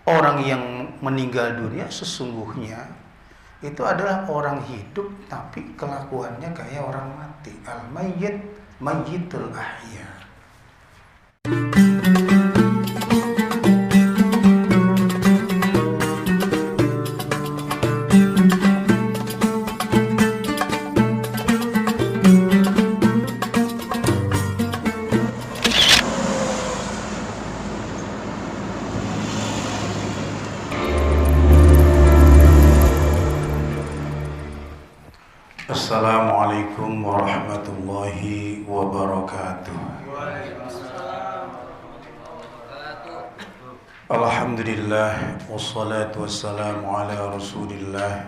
orang yang meninggal dunia sesungguhnya itu adalah orang hidup tapi kelakuannya kayak orang mati. Al-mayyit mayyitul ahya. Assalamualaikum warahmatullahi wabarakatuh. Alhamdulillah wassalatu wassalamu ala Rasulillah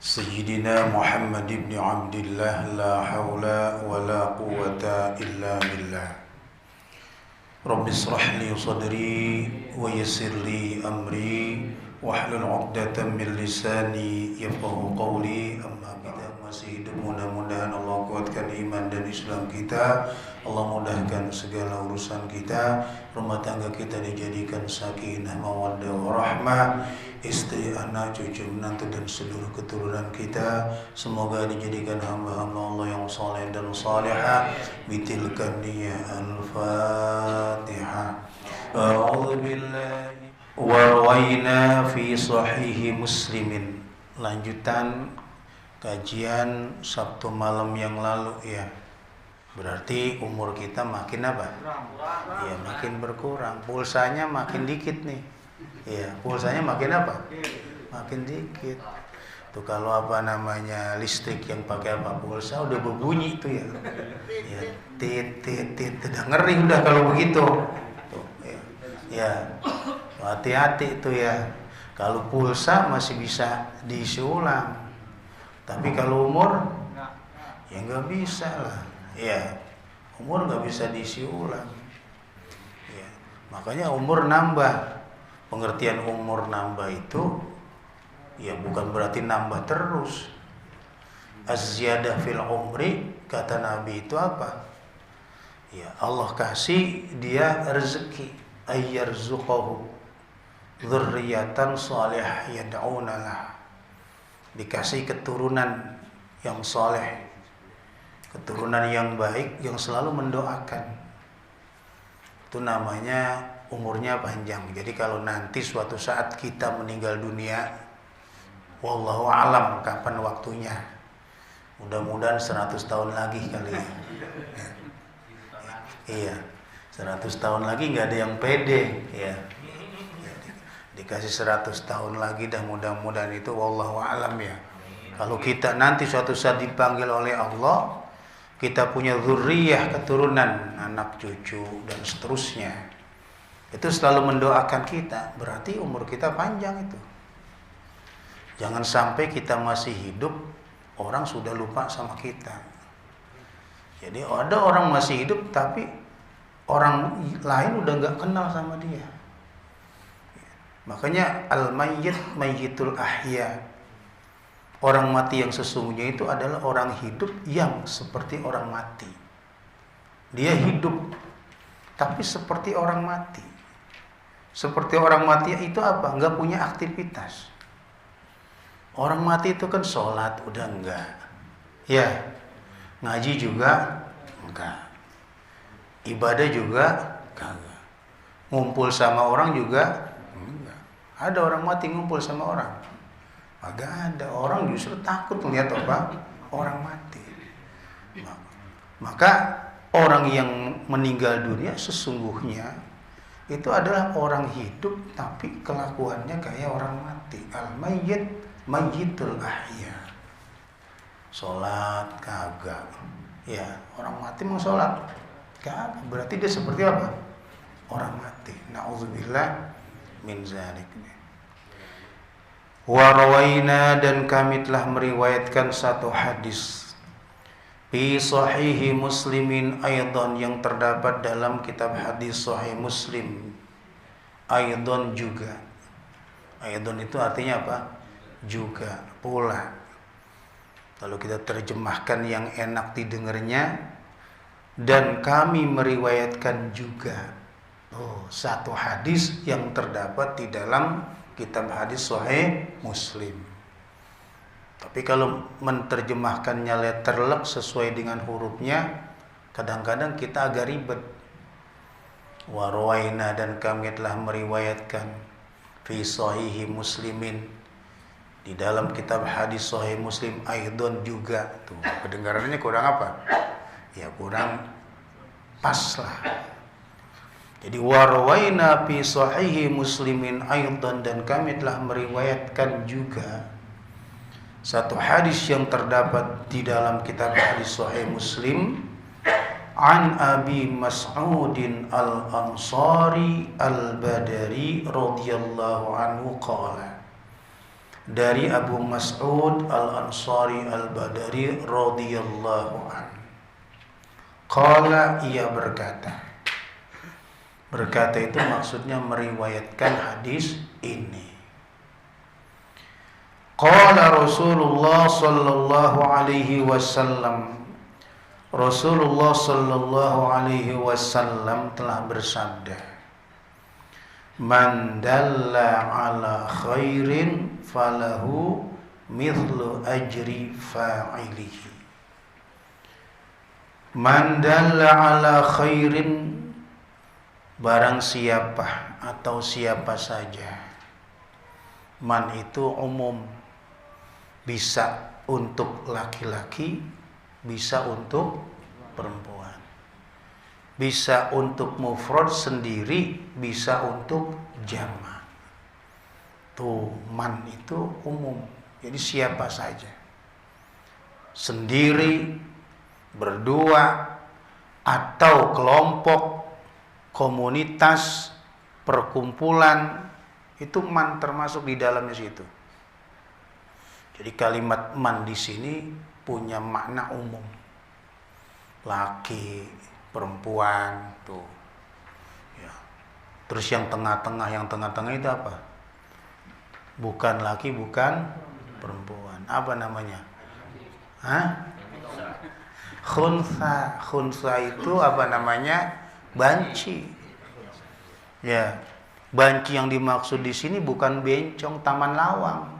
Sayyidina Muhammad ibn Abdillah, la hawla wa la quwwata illa billah. Rabbi israh li sadri wa yassir li amri wahlul 'uqdatam min lisani yafqahu qawli. Amma ba'du. Masih hidup, mudah-mudahan Allah kuatkan iman dan Islam kita. Allah mudahkan segala urusan kita. Rumah tangga kita dijadikan sakinah, mawaddah, warahmah. Istri, anak, cucu, menantu dan seluruh keturunan kita semoga dijadikan hamba-hamba Allah yang saleh dan salihah. Bitilkan dia Al-Fatihah. A'udzu billahi warwaina fi sahihi muslimin. Lanjutan kajian Sabtu malam yang lalu ya. Berarti umur kita makin apa? Ya, makin berkurang. Pulsanya makin dikit nih. Ya, pulsanya makin apa? Makin dikit. Tuh kalau apa namanya listrik yang pakai apa pulsa udah berbunyi itu ya. Ya, tit tit tit, udah ngeri udah kalau begitu. Tuh, ya. Ya. Hati-hati itu ya. Kalau pulsa masih bisa diisi ulang. Tapi kalau umur ya nggak bisa lah. Ya, umur nggak bisa diisi ulang. Ya, makanya umur nambah. Pengertian umur nambah itu ya bukan berarti nambah terus. Az-ziyadah fil umri, kata Nabi itu apa? Ya, Allah kasih dia rezeki, ayyarzuqahu dzurriyyatan shalihah yad'una lah. Dikasih keturunan yang soleh, keturunan yang baik, yang selalu mendoakan. Itu namanya umurnya panjang. Jadi kalau nanti suatu saat kita meninggal dunia, wallahu alam kapan waktunya, mudah-mudahan 100 tahun lagi kali ya. Iya, 100 tahun lagi nggak ada yang pede ya. Dikasih 100 tahun lagi dah, mudah-mudahan itu wallahu alam ya. Kalau kita nanti suatu saat dipanggil oleh Allah, kita punya dzurriyyah, keturunan, anak cucu dan seterusnya, itu selalu mendoakan kita, berarti umur kita panjang itu. Jangan sampai kita masih hidup, orang sudah lupa sama kita. Jadi ada orang masih hidup tapi orang lain udah nggak kenal sama dia. Makanya al-mayyit mayyitul ahya. Orang mati yang sesungguhnya itu adalah orang hidup yang seperti orang mati. Dia hidup tapi seperti orang mati. Seperti orang mati itu apa? Enggak punya aktivitas. Orang mati itu kan sholat udah enggak. Ya. Ngaji juga enggak. Ibadah juga kagak. Ngumpul sama orang juga enggak. Ada orang mati ngumpul sama orang? Agak ada. Orang justru takut melihat apa? Orang mati. Maka orang yang meninggal dunia sesungguhnya itu adalah orang hidup tapi kelakuannya kayak orang mati. Al-mayyit mayyitul ahya. Sholat kagak. Ya, orang mati mau sholat kagak. Berarti dia seperti apa? Orang mati. Na'udzubillah min zalik. Wa rawaina, dan kami telah meriwayatkan satu hadis fi sahihi muslimin aidan, yang terdapat dalam kitab hadis sahih Muslim. Aidan juga. Aidan itu artinya apa? Juga, pula. Kalau kita terjemahkan yang enak didengarnya, dan kami meriwayatkan juga. Satu hadis yang terdapat di dalam kitab hadis Sahih Muslim. Tapi kalau menerjemahkannya letterlek sesuai dengan hurufnya, kadang-kadang kita agak ribet. Warwaina, dan kami telah meriwayatkan fi Sahihi Muslimin, di dalam kitab hadis Sahih Muslim, aidon juga. Tuh, kedengarannya kurang apa? Ya kurang pas lah. Jadi warwaina fi Sahihi Muslimin aidan, dan kami telah meriwayatkan juga satu hadis yang terdapat di dalam kitab hadis Sahih Muslim, an Abi Mas'udin al-Ansari al-Badari radhiyallahu anhu qala, dari Abu Mas'ud al-Ansari al-Badari radhiyallahu anhu. Qala, ia berkata. Berkata itu maksudnya meriwayatkan hadis ini. Qala Rasulullah sallallahu alaihi wasallam, Rasulullah sallallahu alaihi wasallam telah bersabda, man dalla ala khairin falahu mithlu ajri fa'ilihi. Man dalla ala khairin, barang siapa atau siapa saja. Man itu umum, bisa untuk laki-laki, bisa untuk perempuan, bisa untuk mufrad sendiri, bisa untuk jama'. Tuh, man itu umum, jadi siapa saja, sendiri, berdua, atau kelompok, komunitas, perkumpulan, itu man termasuk di dalamnya situ. Jadi kalimat man di sini punya makna umum. Laki, perempuan, tuh. Ya. Terus yang tengah-tengah itu apa? Bukan laki, bukan perempuan. Apa namanya? Hah? Khunsa. Khunsa itu apa namanya? Banci. Ya, banci yang dimaksud di sini bukan bencong taman lawang.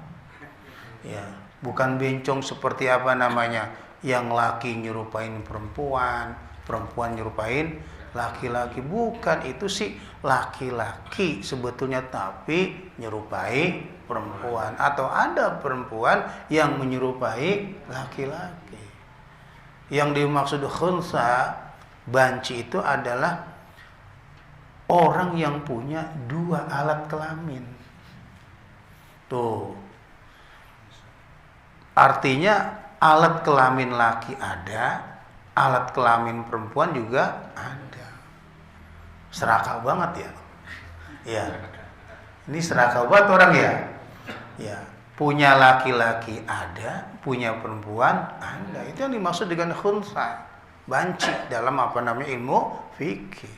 Ya, bukan bencong seperti apa namanya, yang laki nyerupain perempuan, perempuan nyerupain laki-laki. Bukan, itu sih laki-laki sebetulnya tapi nyerupai perempuan, atau ada perempuan yang menyerupai laki-laki. Yang dimaksud khunsa, banci itu adalah orang yang punya dua alat kelamin. Tuh. Artinya alat kelamin laki ada, alat kelamin perempuan juga ada. Serakah banget ya. Ya. Ini serakah banget orang ya. Ya. Punya laki-laki ada, punya perempuan ada. Itu yang dimaksud dengan khunsa, banci dalam apa namanya ilmu fikih.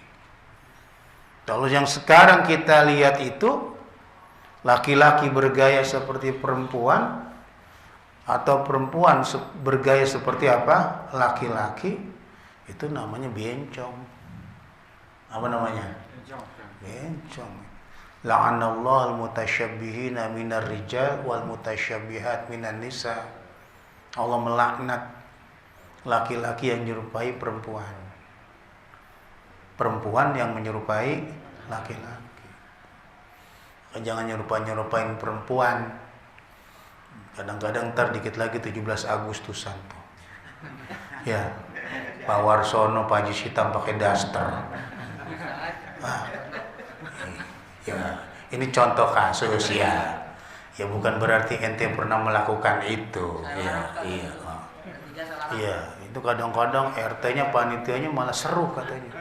Kalau yang sekarang kita lihat itu laki-laki bergaya seperti perempuan, atau perempuan bergaya seperti apa? Laki-laki, itu namanya bencong. Apa namanya? Bencong. La'anallahu al-mutasyabbihina minar rijal wal mutasyabbihat minan nisa. Allah melaknat laki-laki yang menyerupai perempuan, perempuan yang menyerupai laki-laki. Jangan nyerupain perempuan. Kadang-kadang ntar dikit lagi 17 Agustusan tuh. Ya, Pak Warsono, Pak Haji Sitam pakai daster. Ya, ini contoh kasus ya. Ya bukan berarti ente pernah melakukan itu. Iya. Iya, itu kadang-kadang RT-nya, panitianya malah seru katanya.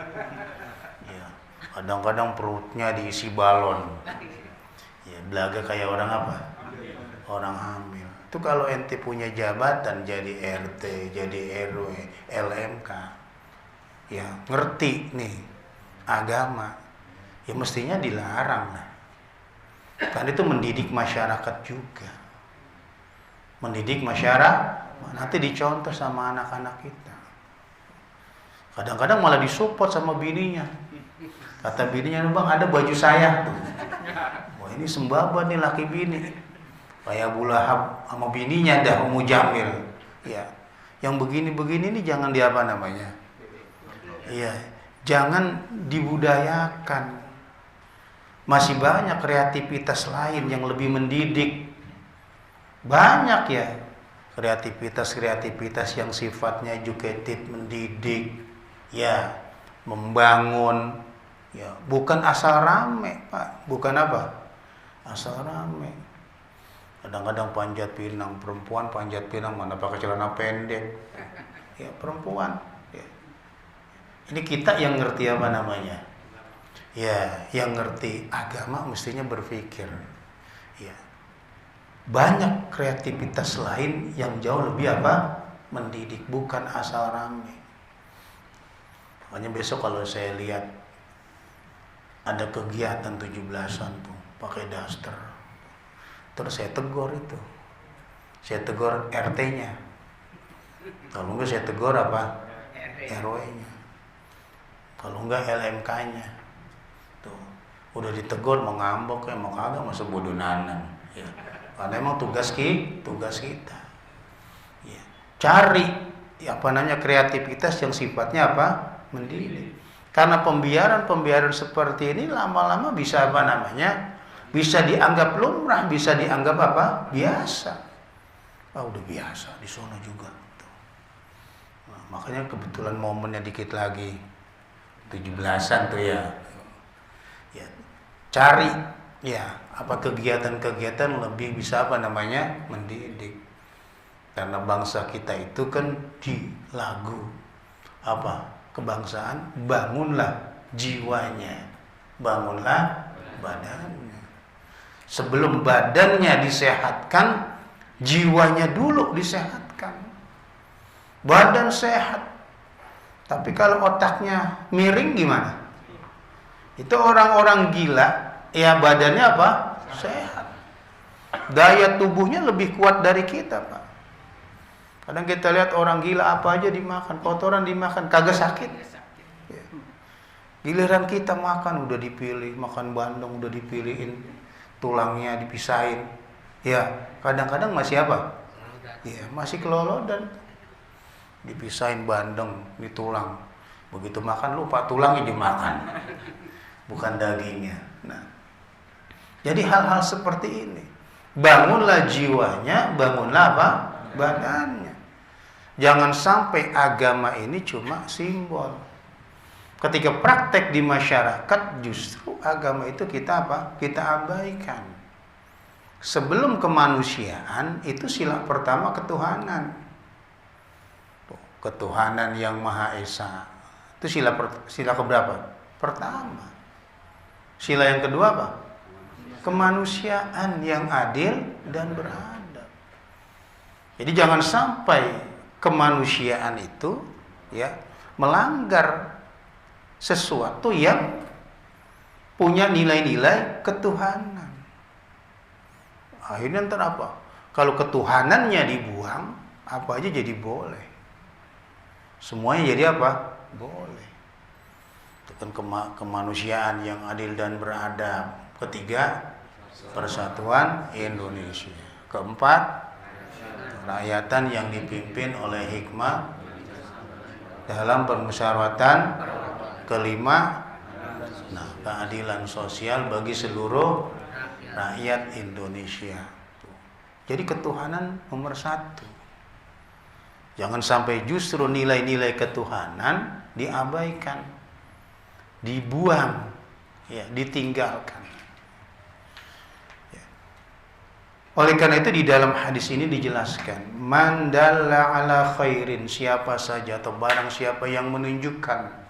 Ya, kadang-kadang perutnya diisi balon. Ya, belaga kayak orang apa? Orang hamil. Itu kalau ente punya jabatan jadi RT, jadi RW, LMK, ya ngerti nih agama, ya mestinya dilarang lah. Kan itu mendidik masyarakat juga. Mendidik masyarakat, nanti dicontoh sama anak-anak kita. Kadang-kadang malah disupport sama bininya. Kata bininya, bang ada baju saya tuh. Wah ini sembaba nih laki bini. Kayak Abu Lahab sama bininya dah Ummu Jamil. Ya, yang begini-begini ini jangan diapa namanya. Iya, jangan dibudayakan. Masih banyak kreativitas lain yang lebih mendidik. Banyak ya kreativitas yang sifatnya educated, mendidik, ya, membangun. Ya, bukan asal rame, Pak. Bukan apa? Asal rame. Kadang-kadang panjat pinang, perempuan panjat pinang mana pakai celana pendek. Ya, perempuan. Ya. Ini kita yang ngerti apa namanya? Ya, yang ngerti agama mestinya berpikir. Ya. Banyak kreativitas lain yang jauh lebih apa? Mendidik, bukan asal rame. Makanya besok kalau saya lihat ada kegiatan 17-an tuh pakai daster, terus saya tegur itu, saya tegur RT-nya, kalau enggak saya tegur apa RW-nya, kalau enggak LMK-nya, tuh udah ditegur mau ngambek kayak mau kagak masa bodoh nanan, ya. Karena emang tugas kita, ya. Cari apa namanya kreativitas yang sifatnya apa mendidik. Karena pembiaran seperti ini lama-lama bisa apa namanya? Bisa dianggap lumrah, bisa dianggap apa? Biasa. Udah biasa di sono juga. Nah, makanya kebetulan momennya dikit lagi. 17-an tuh ya. Ya. Cari ya, apa kegiatan-kegiatan lebih bisa apa namanya? Mendidik. Karena bangsa kita itu kan di lagu apa? Kebangsaan, bangunlah jiwanya, bangunlah badannya. Sebelum badannya disehatkan, jiwanya dulu disehatkan. Badan sehat, tapi kalau otaknya miring gimana? Itu orang-orang gila, ya badannya apa? Sehat. Daya tubuhnya lebih kuat dari kita, Pak. Kadang kita lihat orang gila apa aja dimakan, kotoran dimakan, kagak sakit. Ya. Giliran kita makan udah dipilih, makan bandeng udah dipilihin, tulangnya dipisahin. Ya, kadang-kadang masih apa? Ya, masih kelolodan. Dipisahin bandeng, di tulang. Begitu makan lupa tulangnya dimakan, bukan dagingnya. Nah, jadi hal-hal seperti ini. Bangunlah jiwanya, bangunlah apa? Badannya. Jangan sampai agama ini cuma simbol. Ketika praktek di masyarakat, justru agama itu kita apa? Kita abaikan. Sebelum kemanusiaan, itu sila pertama ketuhanan. Ketuhanan yang Maha Esa. Itu sila keberapa? Pertama. Sila yang kedua apa? Kemanusiaan yang adil dan beradab. Jadi jangan sampai kemanusiaan itu ya melanggar sesuatu yang punya nilai-nilai ketuhanan. Akhirnya ntar apa? Kalau ketuhanannya dibuang, apa aja jadi boleh. Semuanya jadi apa? Boleh. Itu kan kemanusiaan yang adil dan beradab. Ketiga, persatuan Indonesia. Keempat, rakyatan yang dipimpin oleh hikmah dalam permusyawaratan. Kelima, keadilan sosial bagi seluruh rakyat Indonesia. Jadi ketuhanan nomor satu. Jangan sampai justru nilai-nilai ketuhanan diabaikan, dibuang, ya, ditinggalkan. Oleh karena itu di dalam hadis ini dijelaskan, man dalla ala khairin, siapa saja atau barang siapa yang menunjukkan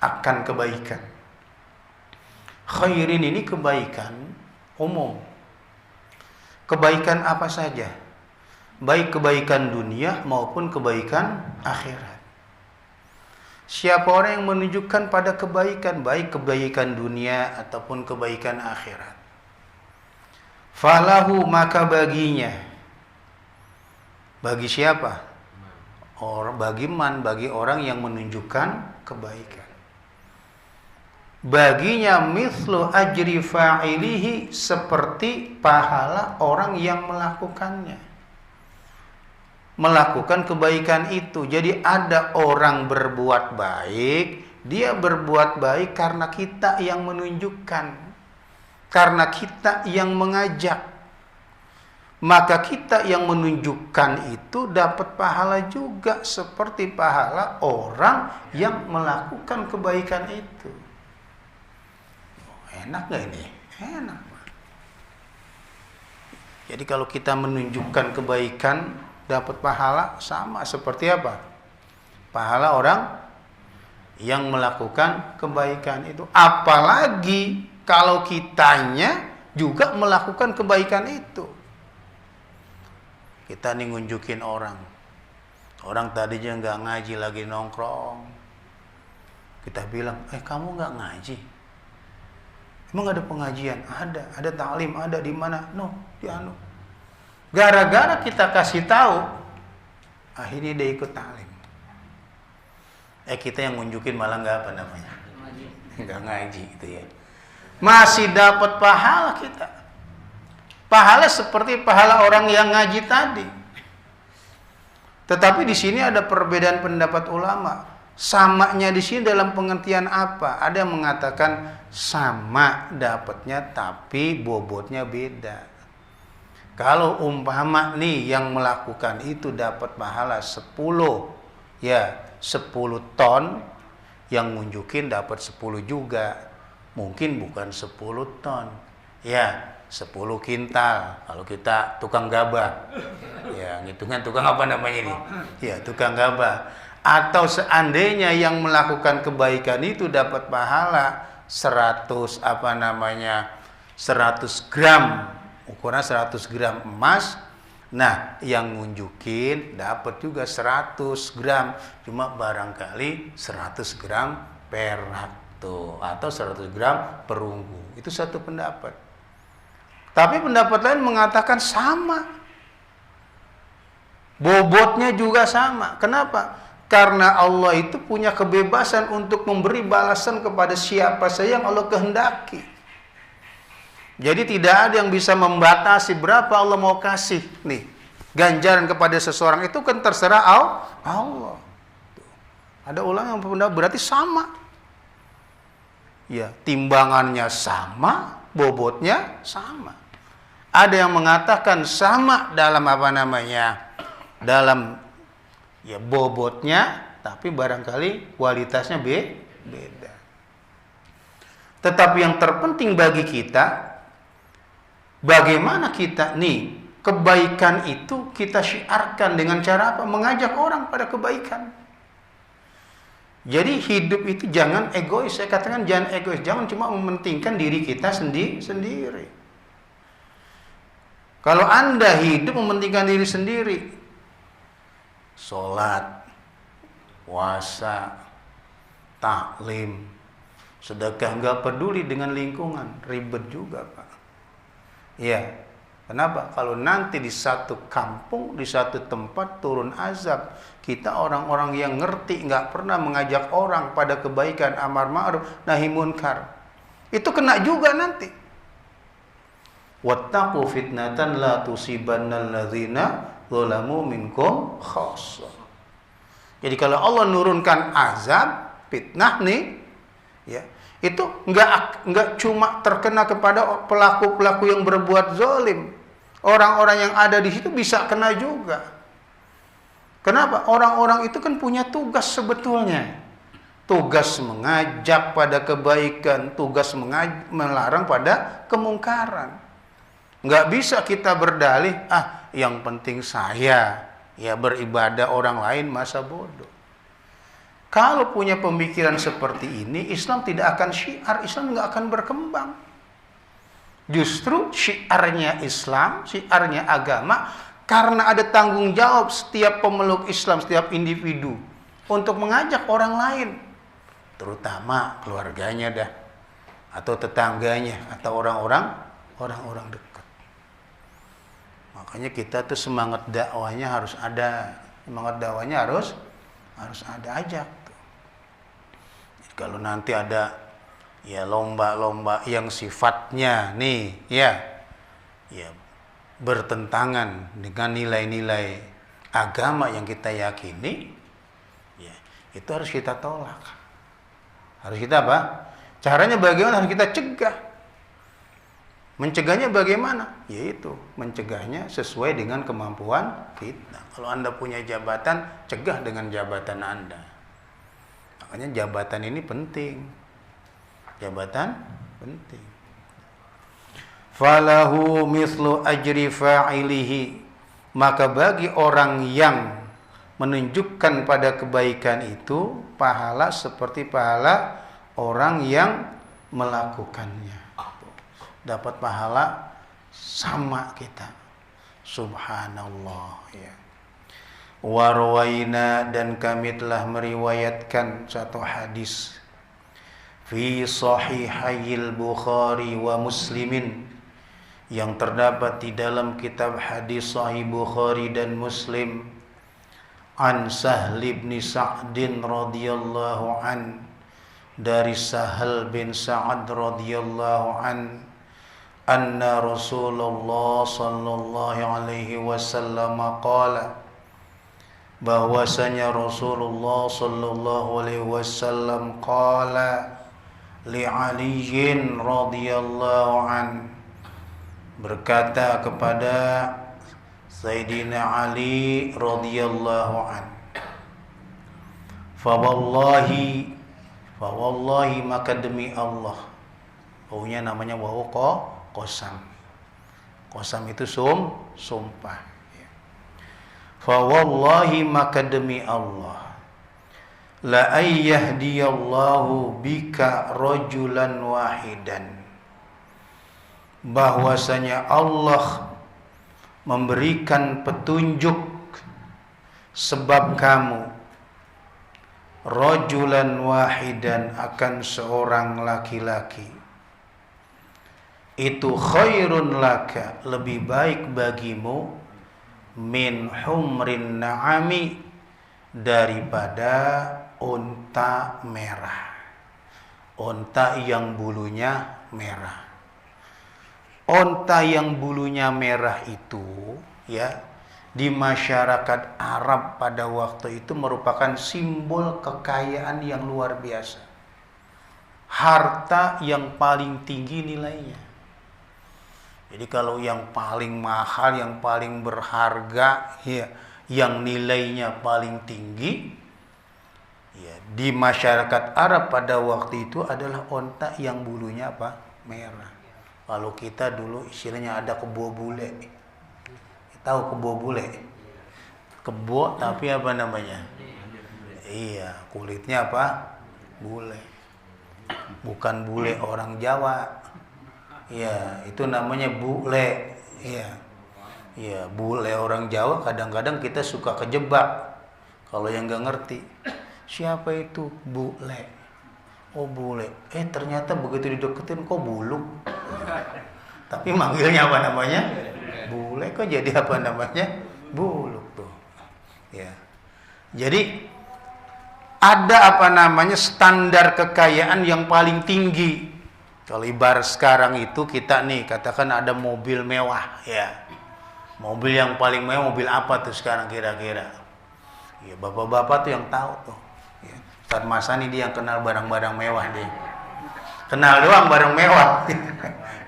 akan kebaikan. Khairin ini kebaikan umum. Kebaikan apa saja? Baik kebaikan dunia maupun kebaikan akhirat. Siapa orang yang menunjukkan pada kebaikan, baik kebaikan dunia ataupun kebaikan akhirat, falahu, maka baginya. Bagi siapa? Bagi orang yang menunjukkan kebaikan. baginya mithlu ajri fa'ilihi, seperti pahala orang yang melakukannya, melakukan kebaikan itu. Jadi ada orang berbuat baik, dia berbuat baik karena kita yang menunjukkan, karena kita yang mengajak, maka kita yang menunjukkan itu dapat pahala juga seperti pahala orang yang melakukan kebaikan itu. Enak gak ini? Enak. Jadi kalau kita menunjukkan kebaikan dapat pahala, sama seperti apa? Pahala orang yang melakukan kebaikan itu. Apalagi kalau kitanya juga melakukan kebaikan itu. Kita nih ngunjukin orang tadinya nggak ngaji lagi nongkrong. Kita bilang, kamu nggak ngaji? Emang ada pengajian? Ada taklim, ada di mana? No, di anu. Gara-gara kita kasih tahu, akhirnya dia ikut taklim. Kita yang ngunjukin malah nggak apa namanya, nggak ngaji gitu ya. Masih dapat pahala kita. Pahala seperti pahala orang yang ngaji tadi. Tetapi di sini ada perbedaan pendapat ulama. Samanya di sini dalam pengertian apa? Ada yang mengatakan sama dapatnya tapi bobotnya beda. Kalau umpama nih yang melakukan itu dapat pahala 10 ton, yang ngunjukin dapat 10 juga. Mungkin bukan 10 ton. 10 kintal. Kalau kita tukang gabah. Ngitungan tukang apa namanya ini? Tukang gabah. Atau seandainya yang melakukan kebaikan itu dapat pahala 100 gram, ukuran 100 gram emas. Nah, yang ngunjukin dapat juga 100 gram, cuma barangkali 100 gram perak tuh, atau 100 gram perunggu. Itu satu pendapat. Tapi pendapat lain mengatakan sama. Bobotnya juga sama. Kenapa? Karena Allah itu punya kebebasan untuk memberi balasan kepada siapa saja yang Allah kehendaki. Jadi tidak ada yang bisa membatasi berapa Allah mau kasih nih ganjaran kepada seseorang, itu kan terserah Allah. Ada ulama yang berpendapat berarti sama. Timbangannya sama, bobotnya sama. Ada yang mengatakan sama dalam dalam bobotnya, tapi barangkali kualitasnya beda. Tetapi yang terpenting bagi kita, bagaimana kita nih kebaikan itu kita syiarkan dengan cara apa? Mengajak orang pada kebaikan. Jadi hidup itu jangan egois. Saya katakan jangan egois, jangan cuma mementingkan diri kita sendiri. Kalau Anda hidup mementingkan diri sendiri, sholat, puasa, taklim, sedekah, nggak peduli dengan lingkungan, ribet juga Pak. Kenapa? Kalau nanti di satu kampung, di satu tempat turun azab, kita orang-orang yang ngerti nggak pernah mengajak orang pada kebaikan, amar ma'ruf, nahi munkar, itu kena juga nanti. Wattaqu fitnatan la tusibannal ladzina zalamu minkum khassah. Jadi kalau Allah nurunkan azab, fitnah nih, itu enggak cuma terkena kepada pelaku-pelaku yang berbuat zalim. Orang-orang yang ada di situ bisa kena juga. Kenapa? Orang-orang itu kan punya tugas sebetulnya. Tugas mengajak pada kebaikan, tugas melarang pada kemungkaran. Enggak bisa kita berdalih, yang penting saya beribadah, orang lain masa bodoh. Kalau punya pemikiran seperti ini, Islam tidak akan syiar, Islam nggak akan berkembang. Justru syiarnya Islam, syiarnya agama, karena ada tanggung jawab setiap pemeluk Islam, setiap individu untuk mengajak orang lain, terutama keluarganya atau tetangganya, atau orang-orang dekat. Makanya kita tuh semangat dakwahnya harus ada, harus ada ajak. Jadi kalau nanti ada ya lomba-lomba yang sifatnya nih ya bertentangan dengan nilai-nilai agama yang kita yakini, ya itu harus kita tolak. Harus kita apa? Caranya bagaimana? Harus kita cegah. Mencegahnya bagaimana? Yaitu mencegahnya sesuai dengan kemampuan kita. Kalau Anda punya jabatan, cegah dengan jabatan Anda. Makanya jabatan ini penting. Jabatan penting. Falahu mislu ajri fa'ilihi, maka bagi orang yang menunjukkan pada kebaikan itu pahala seperti pahala orang yang melakukannya. Dapat pahala sama kita. Subhanallah ya. Warwaina, dan kami telah meriwayatkan satu hadis fi sahihayil Bukhari wa Muslimin, yang terdapat di dalam kitab hadis Sahih Bukhari dan Muslim, an Sahl bin Sa'din radhiyallahu an, dari Sahal bin Sa'ad radhiyallahu an, anna Rasulullah sallallahu alaihi wasallam qala, bahwasanya Rasulullah sallallahu alaihi wasallam qala li Aliin radhiyallahu an, berkata kepada Sayyidina Ali radhiyallahu an, fa wallahi maka demi Allah, wawunya namanya wawu qasam. Qasam itu sumpah. Fa wallahi maka demi Allah, la ayyahdiyallahu bika rajulan wahidan, bahwasanya Allah memberikan petunjuk sebab kamu, rajulan wahidan, akan seorang laki-laki, itu khairun laka, lebih baik bagimu, min humrin na'ami, daripada unta merah, unta yang bulunya merah. Unta yang bulunya merah itu ya, di masyarakat Arab pada waktu itu merupakan simbol kekayaan yang luar biasa, harta yang paling tinggi nilainya. Jadi kalau yang paling mahal, yang paling berharga ya, yang nilainya paling tinggi ya, di masyarakat Arab pada waktu itu adalah unta yang bulunya apa? Merah. Kalau kita dulu istilahnya ada kebo bule. Tahu kebo bule? Kebo tapi apa namanya? Iya, kulitnya apa? Bule. Bukan bule orang Jawa. Iya, itu namanya bule. Iya. Iya, bule orang Jawa kadang-kadang kita suka kejebak. Kalau yang nggak ngerti, siapa itu bule? Oh bule, ternyata begitu dideketin kok buluk. Tapi manggilnya apa namanya? Bule, kok jadi apa namanya? Buluk tuh. Ya. Jadi ada apa namanya standar kekayaan yang paling tinggi. Kalau ibarat sekarang itu kita nih katakan ada mobil mewah ya. Mobil yang paling mewah mobil apa tuh sekarang kira-kira? Ya bapak-bapak tuh yang tahu tuh. Ustaz Masani dia yang kenal barang-barang mewah dia. Kenal doang barang mewah.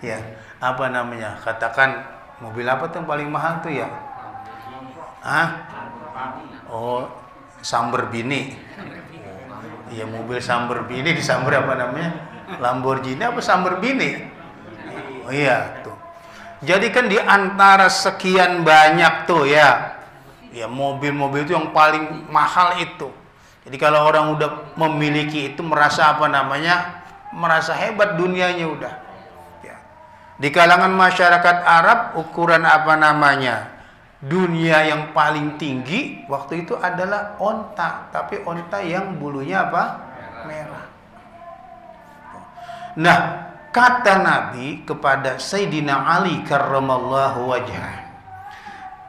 Ya, apa namanya? Katakan mobil apa tuh yang paling mahal tuh ya? Hah? Oh, Samberbini. Iya, mobil Samberbini disamber apa namanya? Lamborghini apa Samberbini? Oh iya, tuh. Jadi kan di antara sekian banyak tuh ya. Ya, mobil-mobil itu yang paling mahal itu. Jadi kalau orang udah memiliki itu merasa apa namanya, merasa hebat dunianya udah. Ya. Di kalangan masyarakat Arab ukuran apa namanya, dunia yang paling tinggi waktu itu adalah onta, tapi onta yang bulunya apa? Merah. Nah, kata Nabi kepada Sayyidina Ali karramallahu wajhah,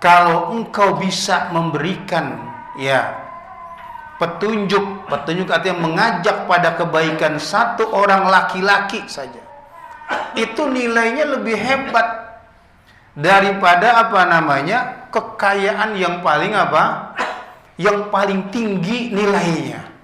kalau engkau bisa memberikan ya petunjuk. Petunjuk artinya mengajak pada kebaikan satu orang laki-laki saja. Itu nilainya lebih hebat daripada kekayaan yang paling Yang paling tinggi nilainya.